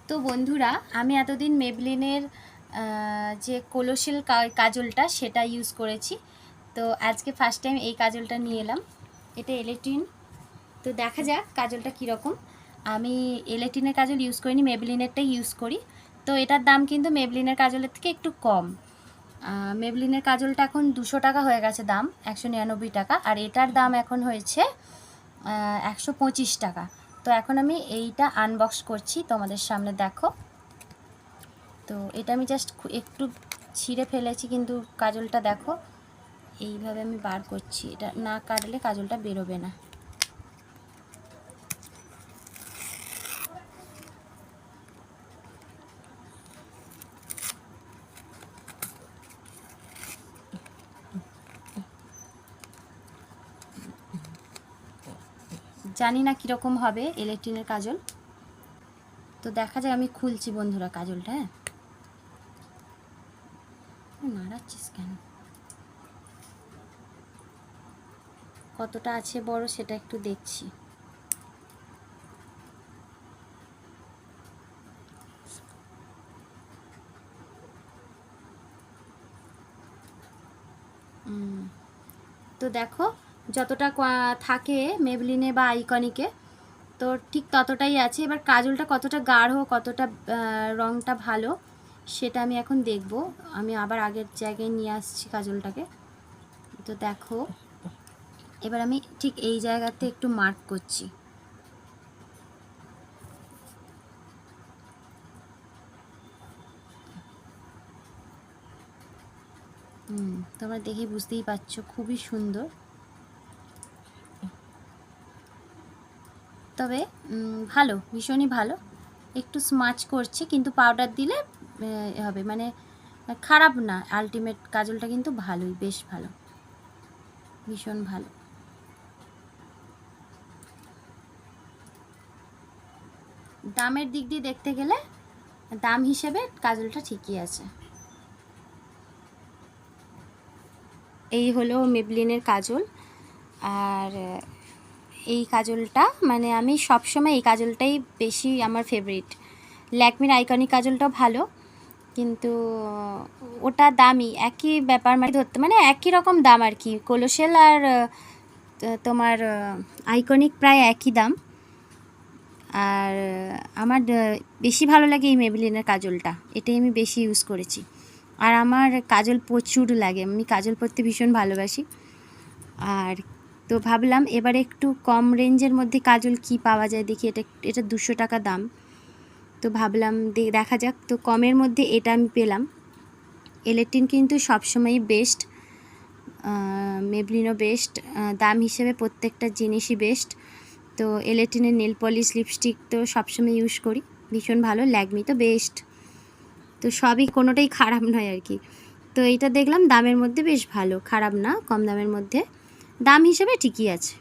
তো বন্ধুরা, আমি এতদিন মেবলিনের যে কোলোসেল কাজলটা সেটা ইউজ করেছি। তো আজকে ফার্স্ট টাইম এই কাজলটা নিয়ে এলাম। এটা এলেটিন। তো দেখা যাক কাজলটা কীরকম। আমি এলেটিনের কাজল ইউজ করিনি, মেবলিনেরটাই ইউজ করি। তো এটার দাম কিন্তু মেবলিনের কাজলের থেকে একটু কম। মেবলিনের কাজলটা এখন 200 টাকা হয়ে গেছে দাম, 199 টাকা। আর এটার দাম এখন হয়েছে 125 টাকা। তো এখন আমি এইটা আনবক্স করছি, তোমাদের সামনে দেখো। তো এটা আমি জাস্ট একটু ছিঁড়ে ফেলেছি, কিন্তু কাজলটা দেখো এইভাবে আমি বার করছি। এটা না কাটলে কাজলটা বেরোবে না। জানি না কীরকম হবে ইলেকট্রিনের কাজল। তো দেখা যায়, আমি খুলছি বন্ধুরা কাজলটা। হ্যাঁ, নাড়াচ্ছিস কেন? কতটা আছে বড় সেটা একটু দেখছি। তো দেখো, যতটা থাকে মেবলিনে বা আইকনিকে, তো ঠিক ততটাই আছে। এবার কাজলটা কতটা গাঢ়, কতটা রঙটা ভালো সেটা আমি এখন দেখব। আমি আবার আগের জায়গায় নিয়ে আসছি কাজলটাকে। তো দেখো, এবার আমি ঠিক এই জায়গাতে একটু মার্ক করছি। তোমরা দেখে বুঝতেই পারছো, খুবই সুন্দর। তবে ভালো, ভীষণই ভালো। একটু স্মাচ করছি, কিন্তু পাউডার দিলে হবে, মানে খারাপ না। আলটিমেট কাজলটা কিন্তু ভালোই, বেশ ভালো, ভীষণ ভালো। দামের দিক দিয়ে দেখতে গেলে দাম হিসেবে কাজলটা ঠিকই আছে। এই হলো মেবলিনের কাজল। আর এই কাজলটা মানে আমি সবসময় এই কাজলটাই বেশি আমার ফেভারিট। ল্যাকমির আইকনিক কাজলটাও ভালো, কিন্তু ওটা দামি, একই ব্যাপার, মানে ধরতে মানে একই রকম দাম আর কি। কোলোসেল আর তোমার আইকনিক প্রায় একই দাম। আর আমার বেশি ভালো লাগে এই মেবলিনের কাজলটা, এটাই আমি বেশি ইউজ করেছি। আর আমার কাজল প্রচুর লাগে, আমি কাজল পরতে ভীষণ ভালোবাসি। আর তো ভাবলাম এবার একটু কম রেঞ্জের মধ্যে কাজল কি পাওয়া যায় দেখি। এটা 200 টাকা দাম। তো ভাবলাম দেখা যাক। তো কমের মধ্যে এটা আমি পেলাম। এলেটিন কিন্তু সবসময়ই বেস্ট, মেবলিনও বেস্ট, দাম হিসেবে প্রত্যেকটা জিনিসই বেস্ট। তো এলেটিনের নেল পলিশ, লিপস্টিক তো সবসময় ইউজ করি, ভীষণ ভালো। ল্যাকমি তো বেস্ট। তো সবই, কোনোটাই খারাপ নয় আর কি। তো এইটা দেখলাম দামের মধ্যে বেশ ভালো, খারাপ না, কম দামের মধ্যে, দাম হিসেবে ঠিকই আছে।